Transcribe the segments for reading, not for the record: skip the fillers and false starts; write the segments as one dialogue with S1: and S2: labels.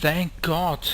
S1: Thank God.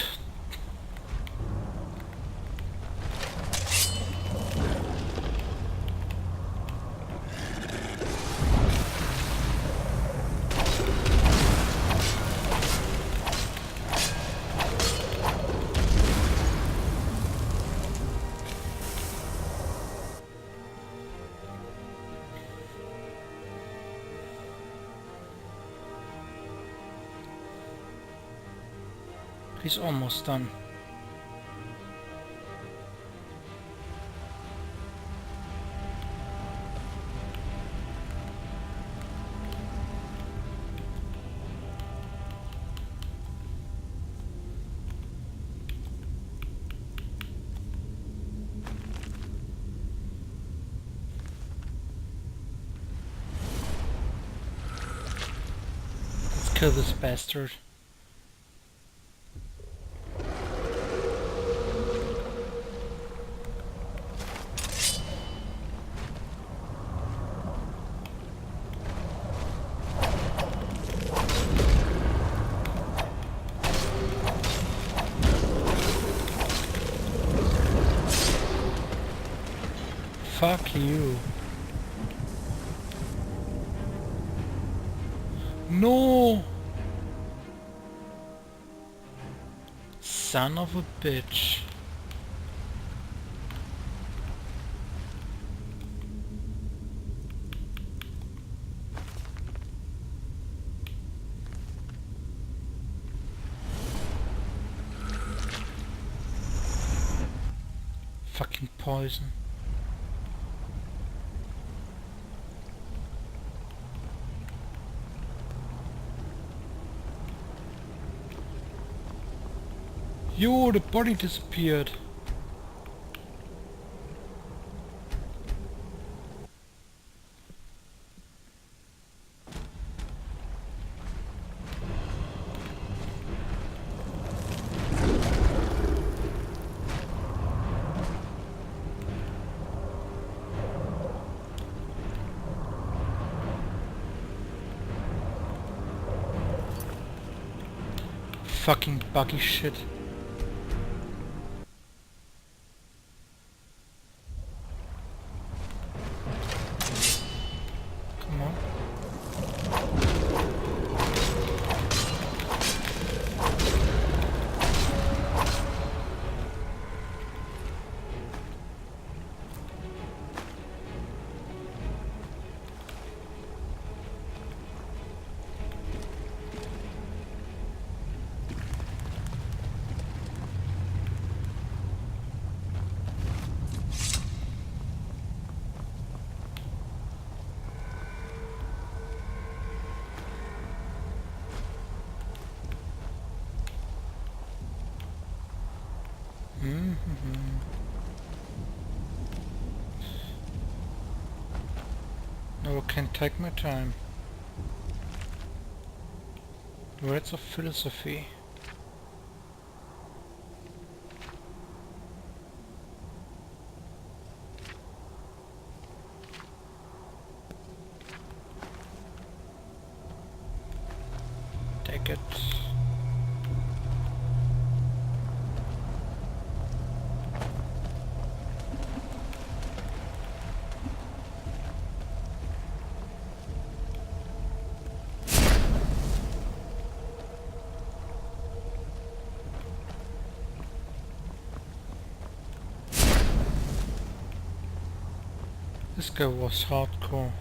S1: He's almost done. Let's kill this bastard. Fuck you. No! Son of a bitch. Fucking poison. Yo, the body disappeared. Fucking buggy shit. Come on. No, I can take my time. Words of philosophy. Take it. This guy was hardcore.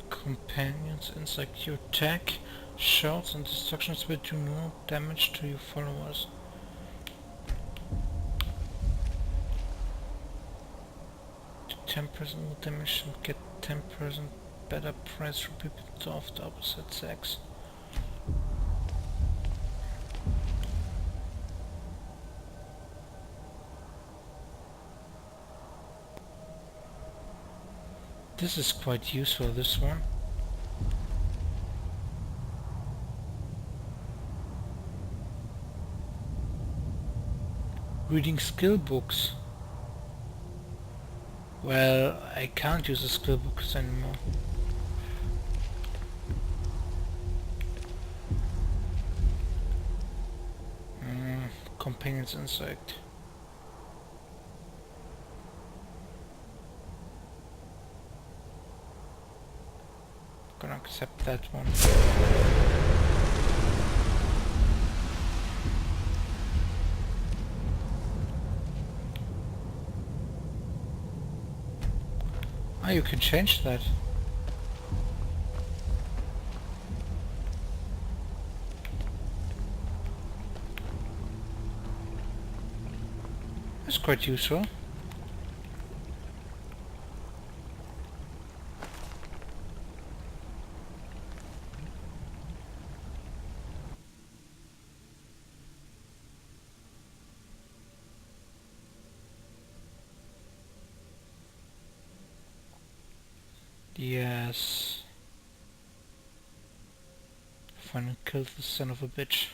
S1: Companions inside your tech. Shots and destructions will do no damage to your followers. Do 10% more damage and get 10% better price for people of the opposite sex. This is quite useful, this one. Reading skill books. Well, I can't use the skill books anymore. Companion's insect. Gonna accept that one. Ah, you can change that. That's quite useful. Yes. Finally killed the son of a bitch.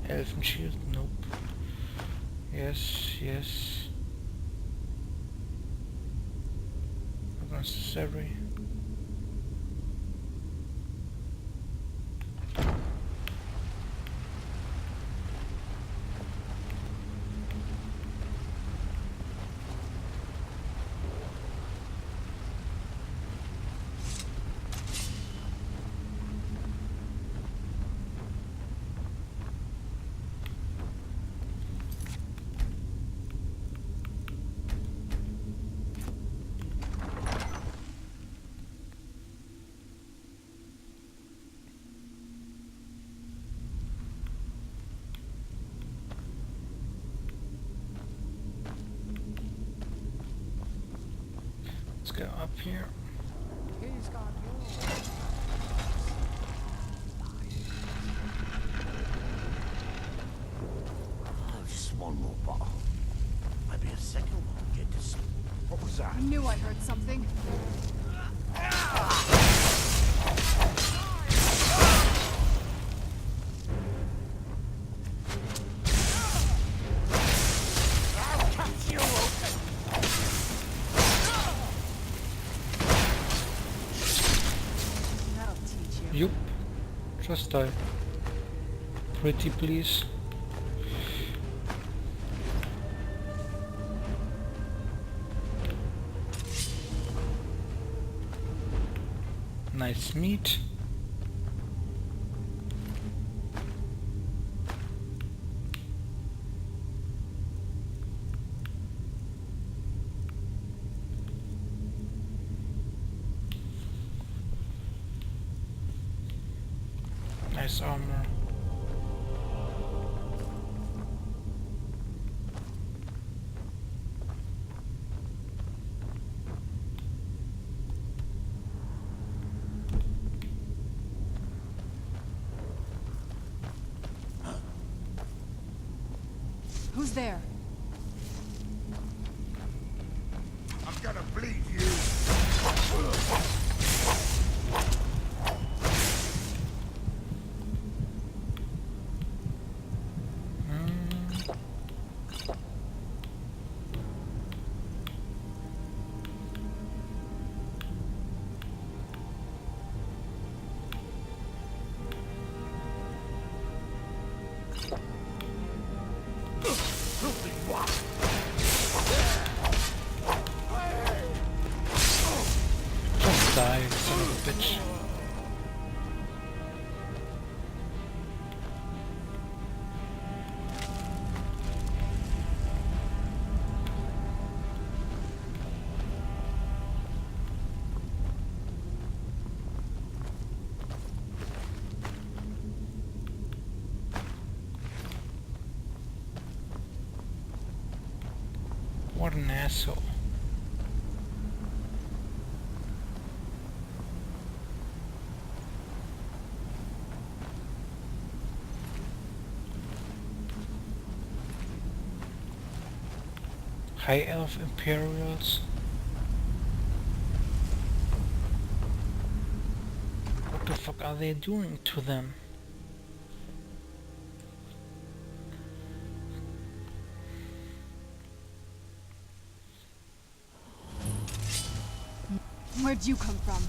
S1: Elfen shield? Nope. Yes, yes. Not necessary. Let's go up here.
S2: He's got yours.
S3: Oh, just one more bottle. Maybe a second one. Get this. What was that?
S2: I knew I heard something.
S3: I'll catch you.
S2: That'll teach you.
S1: Yup. Just die. Pretty please. Nice meat. Nice armor.
S2: Who's there?
S3: I'm gonna bleed you. Filthy what?
S1: Just die, son of a bitch. an asshole. High Elf Imperials. What the fuck are they doing to them?
S2: Where'd you come from?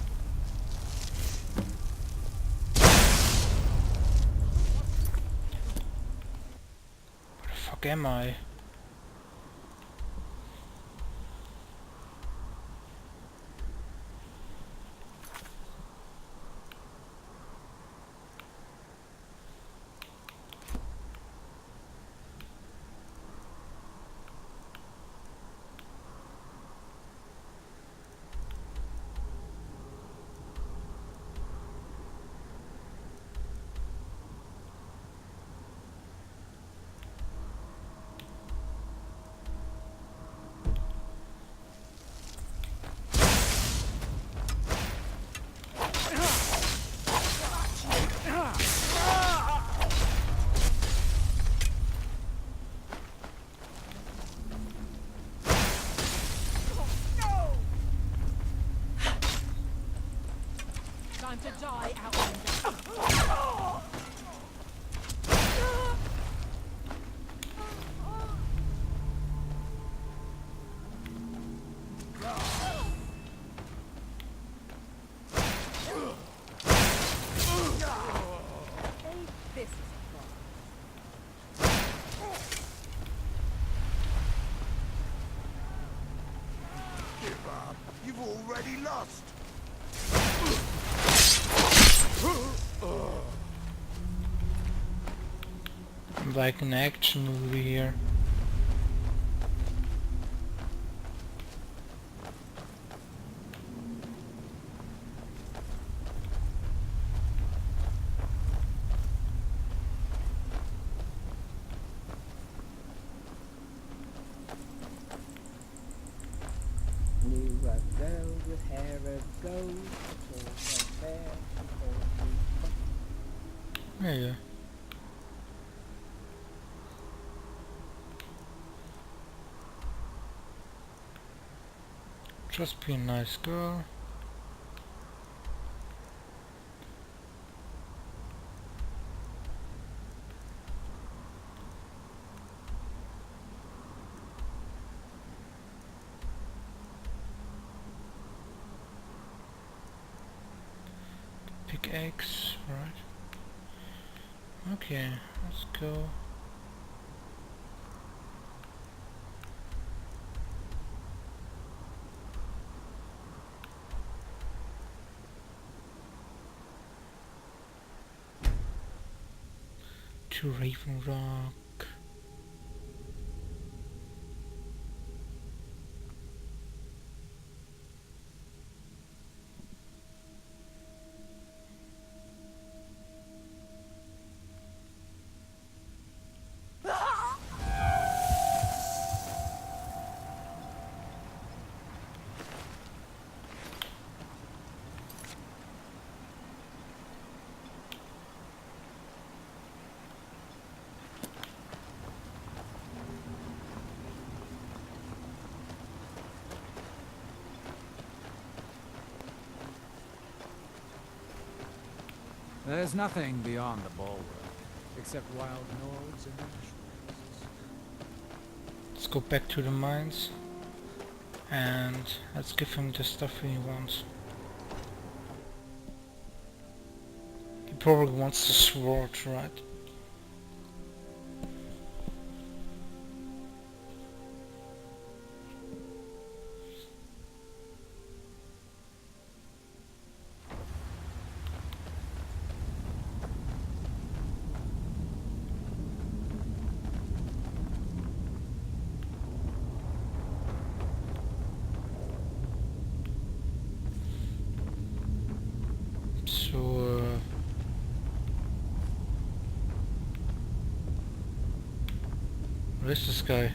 S1: Where the fuck am I?
S2: Time to die, Outlander. This is
S3: Give up. You've already lost.
S1: Like an action movie here.
S4: Knew a girl with hair of gold, told her fair, told me
S1: There you go. Just be a nice girl. Pickaxe, right? Okay, let's go. To Raven Rock.
S5: There's nothing beyond the bulwark, except wild nords and ashwoods.
S1: Let's go back to the mines. And let's give him the stuff he wants. He probably wants the sword, right? So, where's this guy?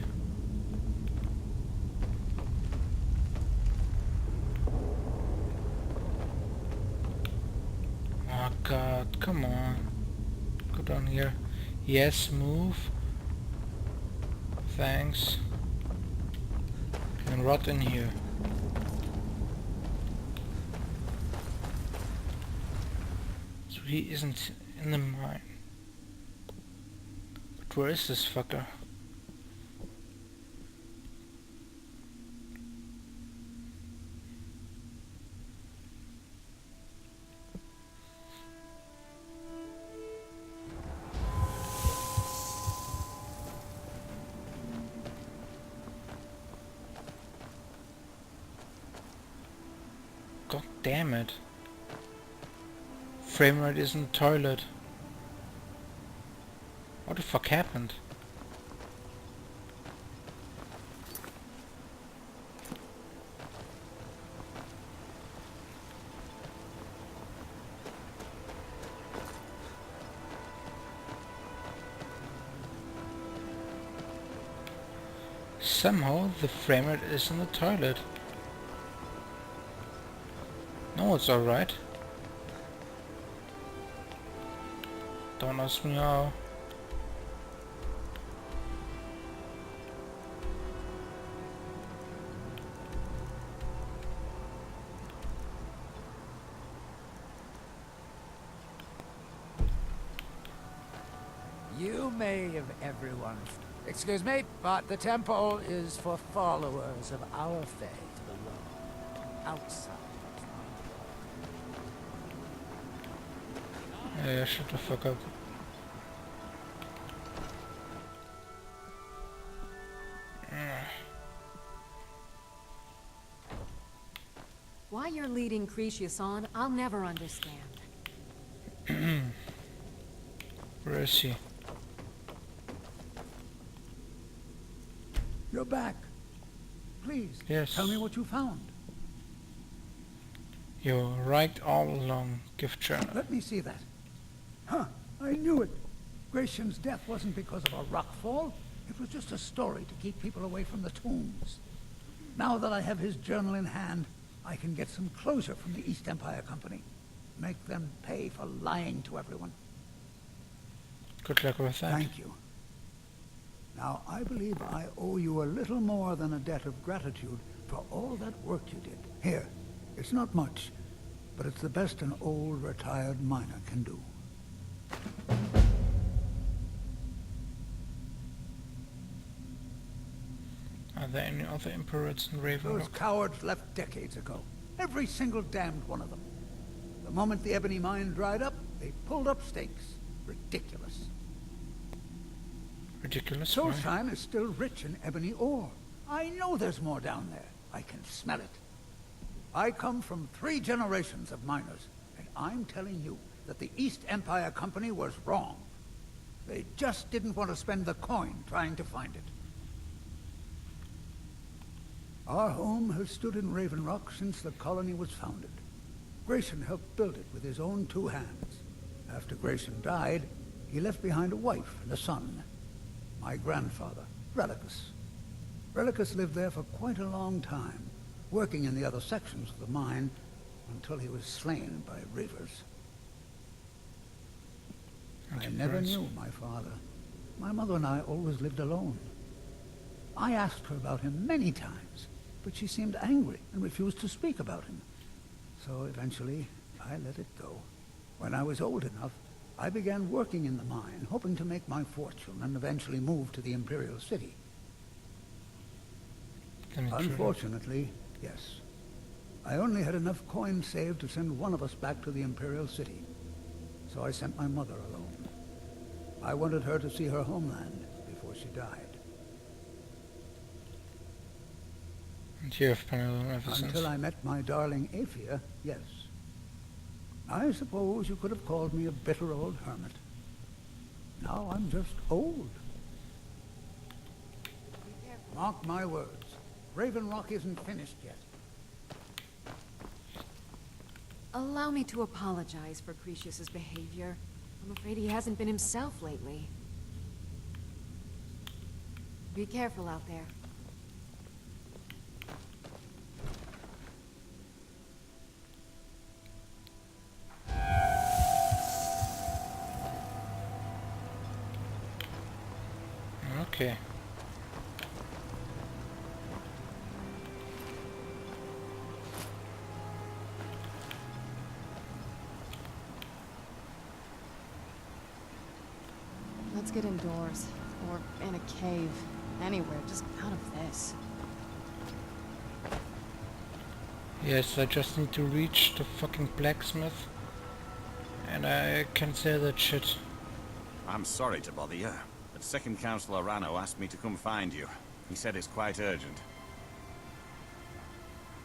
S1: Oh god, come on. Go down here. Yes, move. Thanks. And rot in here. So he isn't in the mine. But where is this fucker? God damn it. Framerate is in the toilet. What the fuck happened? Somehow the framerate is in the toilet. No, it's alright. Don't ask me how.
S5: You may have everyone. Excuse me, but the temple is for followers of our faith alone. Outside.
S1: Yeah, shut the fuck up.
S2: Why you're leading Cretius on, I'll never understand.
S1: Where is he?
S6: You're back. Please,
S1: Yes.
S6: tell me what you found.
S1: You're right all along, gift journal.
S6: Let me see that. Huh, I knew it. Gratian's death wasn't because of a rockfall. It was just a story to keep people away from the tombs. Now that I have his journal in hand, I can get some closure from the East Empire Company. Make them pay for lying to everyone.
S1: Good luck with that.
S6: Thank you. Now, I believe I owe you a little more than a debt of gratitude for all that work you did. Here, it's not much, but it's the best an old retired miner can do.
S1: Are there any other emperors in
S6: Those
S1: Ravenlock?
S6: cowards left decades ago. Every single damned one of them. The moment the ebony mine dried up, they pulled up stakes. Ridiculous.
S1: Ridiculous. Why?
S6: Solstheim is still rich in ebony ore. I know there's more down there. I can smell it. I come from 3 generations of miners, and I'm telling you that the East Empire Company was wrong. They just didn't want to spend the coin trying to find it. Our home has stood in Raven Rock since the colony was founded. Gratian helped build it with his own 2 hands. After Gratian died, he left behind a wife and a son. My grandfather, Relicus. Relicus lived there for quite a long time, working in the other sections of the mine until he was slain by reavers. I never knew my father. My mother and I always lived alone. I asked her about him many times, but she seemed angry and refused to speak about him. So eventually, I let it go. When I was old enough, I began working in the mine, hoping to make my fortune and eventually move to the Imperial City. Unfortunately, yes. I only had enough coins saved to send one of us back to the Imperial City. So I sent my mother alone. I wanted her to see her homeland before she died.
S1: And you have been alone ever since.
S6: Until I met my darling Aphia, yes. I suppose you could have called me a bitter old hermit. Now I'm just old. Mark my words. Raven Rock isn't finished yet.
S2: Allow me to apologize for Cretius's behavior. I'm afraid he hasn't been himself lately. Be careful out there.
S1: Okay.
S2: Let's get indoors. Or in a cave. Anywhere, just out of this.
S1: Yes, I just need to reach the fucking blacksmith. And I can say that shit.
S3: I'm sorry to bother you, but Second Councillor Rano asked me to come find you. He said it's quite urgent.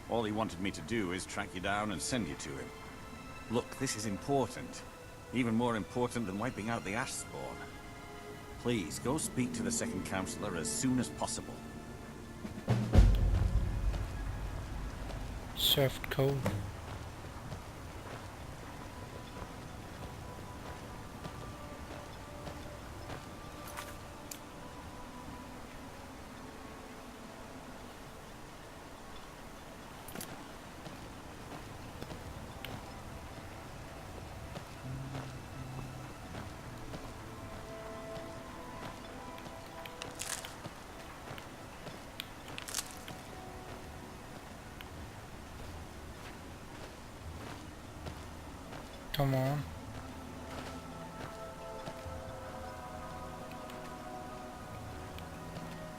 S3: All he wanted me to do is track you down and send you to him. Look, this is important. Even more important than wiping out the Ashspawn. Please, go speak to the Second Councillor as soon as possible.
S1: Served cold. Come on.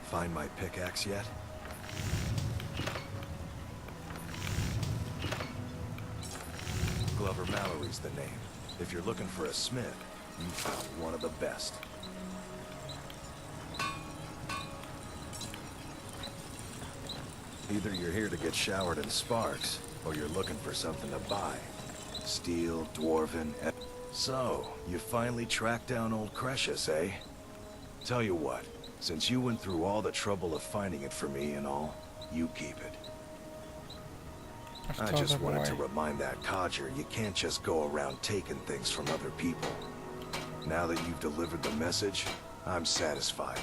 S7: Find my pickaxe yet? Glover Mallory's the name. If you're looking for a smith, you found one of the best. Either you're here to get showered in sparks, or you're looking for something to buy. Steel, dwarven, So, you finally tracked down old Cresius, eh? Tell you what, since you went through all the trouble of finding it for me and all, you keep it. I just wanted to remind that codger you can't just go around taking things from other people. Now that you've delivered the message, I'm satisfied.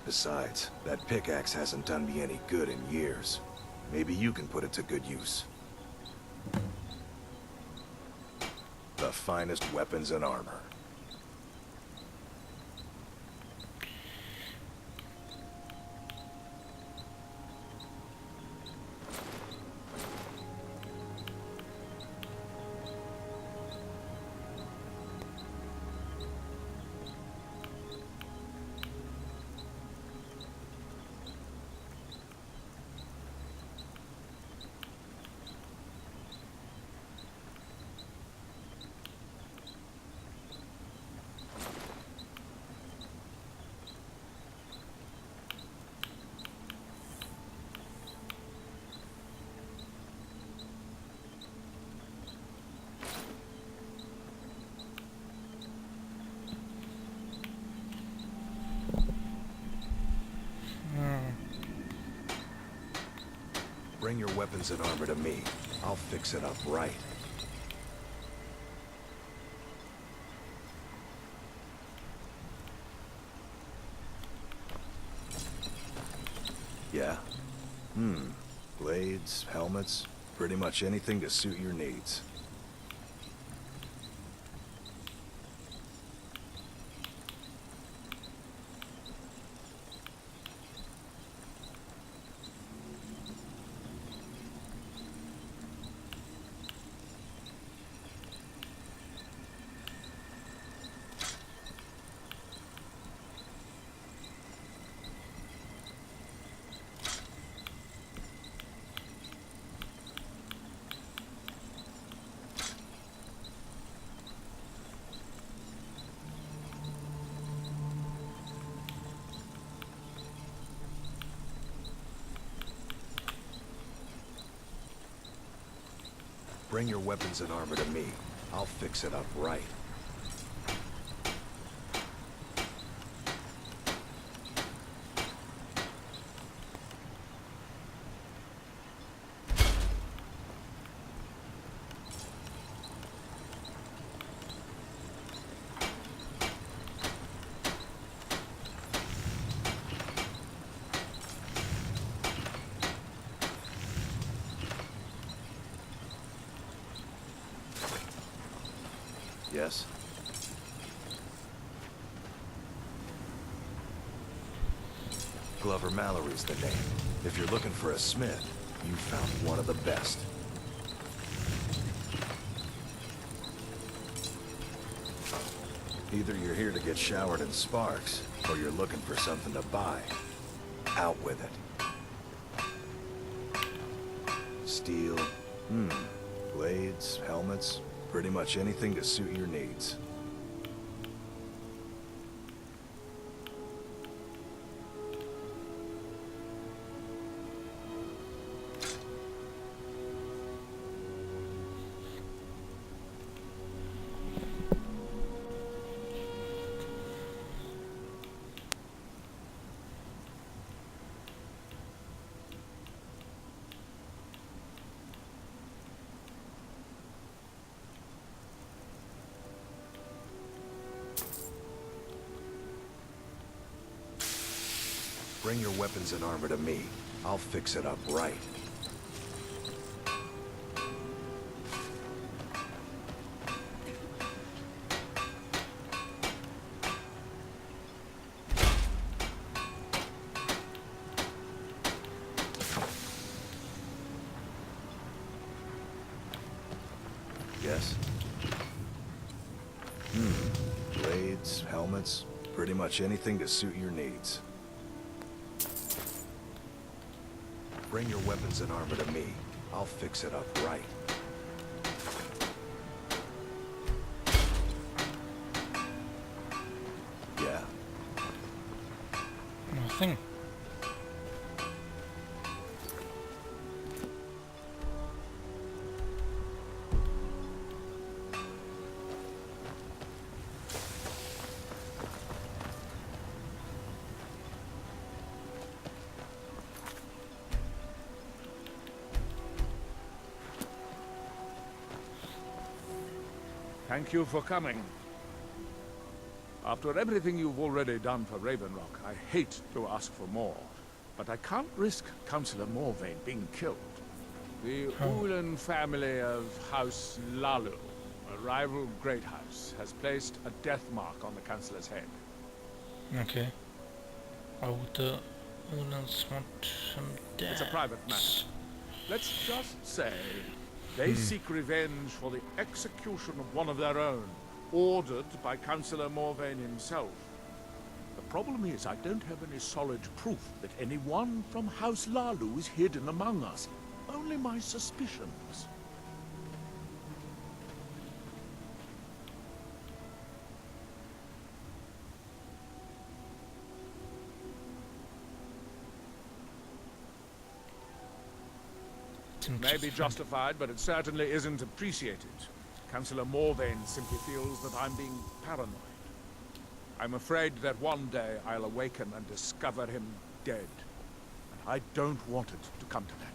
S7: Besides, that pickaxe hasn't done me any good in years. Maybe you can put it to good use. The finest weapons and armor. Bring your weapons and armor to me. I'll fix it up right. Yeah? Blades, helmets, pretty much anything to suit your needs. Bring your weapons and armor to me. I'll fix it up right. Yes? Glover Mallory's the name. If you're looking for a smith, you found one of the best. Either you're here to get showered in sparks, or you're looking for something to buy. Out with it. Steel, blades, helmets, pretty much anything to suit your needs. Bring your weapons and armor to me. I'll fix it up right. Yes? Blades, helmets, pretty much anything to suit your needs. Bring your weapons and armor to me. I'll fix it up right. Yeah.
S1: Nothing.
S8: Thank you for coming. After everything you've already done for Ravenrock, I hate to ask for more, but I can't risk Councillor Morvayn being killed. The Ulan family of House Lalu, a rival great house, has placed a death mark on the Councillor's head.
S1: Okay. Why would the Ulans want some death?
S8: It's a private matter. Let's just say they seek revenge for the execution of one of their own, ordered by Councillor Morvayn himself. The problem is I don't have any solid proof that anyone from House Lalu is hidden among us. Only my suspicions. May be justified, but it certainly isn't appreciated. Councillor Morvayn simply feels that I'm being paranoid. I'm afraid that one day I'll awaken and discover him dead. And I don't want it to come to that.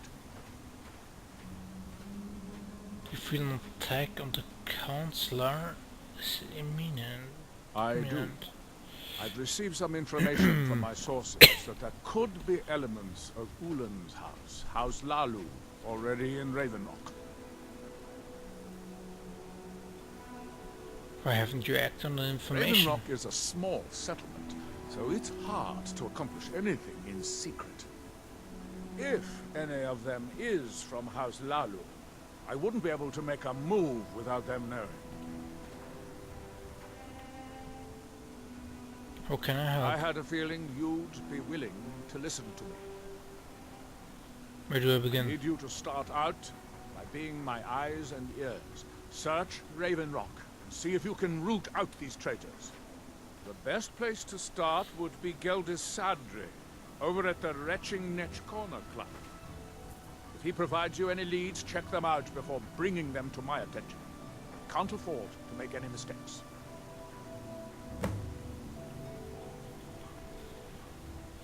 S1: You feel an attack on the Counselor is imminent.
S8: I do. I've received some information from my sources that there could be elements of Ulan's house, House Lalu, already in Ravenrock.
S1: Why haven't you acted on the information?
S8: Ravenrock is a small settlement, so it's hard to accomplish anything in secret. If any of them is from House Lalu, I wouldn't be able to make a move without them knowing.
S1: How can I help?
S8: I had a feeling you'd be willing to listen to me.
S1: Where do I
S8: I
S1: begin?
S8: need you to start out by being my eyes and ears. Search Ravenrock and see if you can root out these traitors. The best place to start would be Geldis Sadri, over at the Retching Netch Corner Club. If he provides you any leads, check them out before bringing them to my attention. I can't afford to make any mistakes.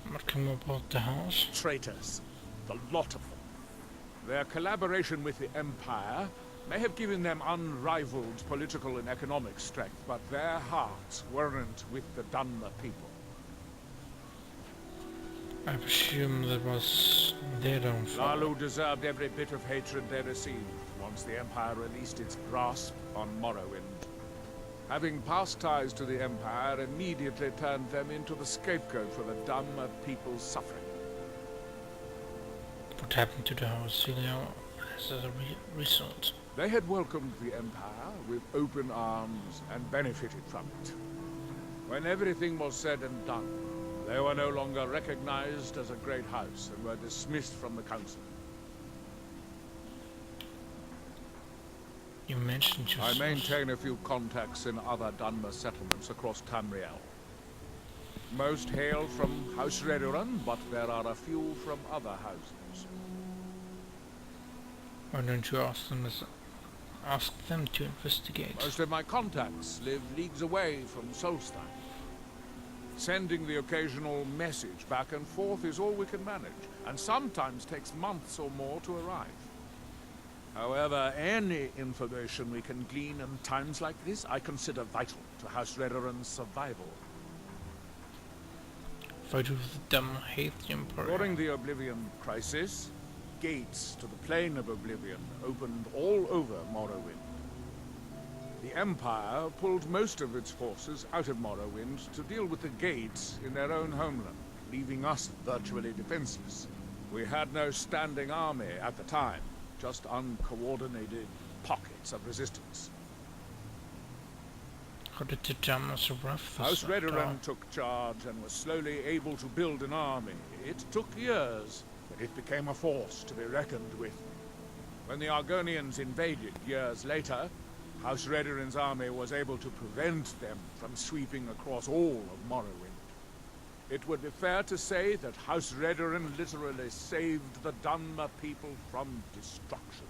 S1: What can we about the house?
S8: Traitors. The lot of them. Their collaboration with the Empire may have given them unrivaled political and economic strength, but their hearts weren't with the Dunmer people.
S1: I presume that was their downfall.
S8: Lalu deserved every bit of hatred they received once the Empire released its grasp on Morrowind. Having past ties to the Empire immediately turned them into the scapegoat for the Dhamma people's suffering.
S1: What happened to the house Celio as a result?
S8: They had welcomed the Empire with open arms and benefited from it. When everything was said and done, they were no longer recognized as a great house and were dismissed from the council.
S1: You mentioned
S8: I maintain a few contacts in other Dhamma settlements across Tamriel. Most hail from House Redoran, but there are a few from other houses.
S1: Why don't you ask them to investigate?
S8: Most of my contacts live leagues away from Solstein. Sending the occasional message back and forth is all we can manage, and sometimes takes months or more to arrive. However, any information we can glean in times like this, I consider vital to House Redoran's survival.
S1: Fight with the dumb hate the Empire.
S8: During the Oblivion Crisis, gates to the Plane of Oblivion opened all over Morrowind. The Empire pulled most of its forces out of Morrowind to deal with the gates in their own homeland, leaving us virtually defenseless. We had no standing army at the time, just uncoordinated pockets of resistance.
S1: How did the Dhamma survive this?
S8: House Redoran took charge and was slowly able to build an army. It took years, but it became a force to be reckoned with. When the Argonians invaded years later, House Redoran's army was able to prevent them from sweeping across all of Morrowind. It would be fair to say that House Redoran literally saved the Dhamma people from destruction.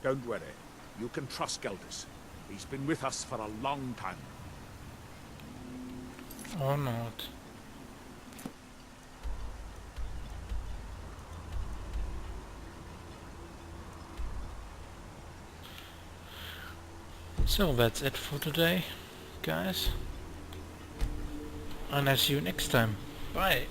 S8: Don't worry. You can trust Geldis. He's been with us for a long time.
S1: Or not. So that's it for today, guys. And I'll see you next time. Bye.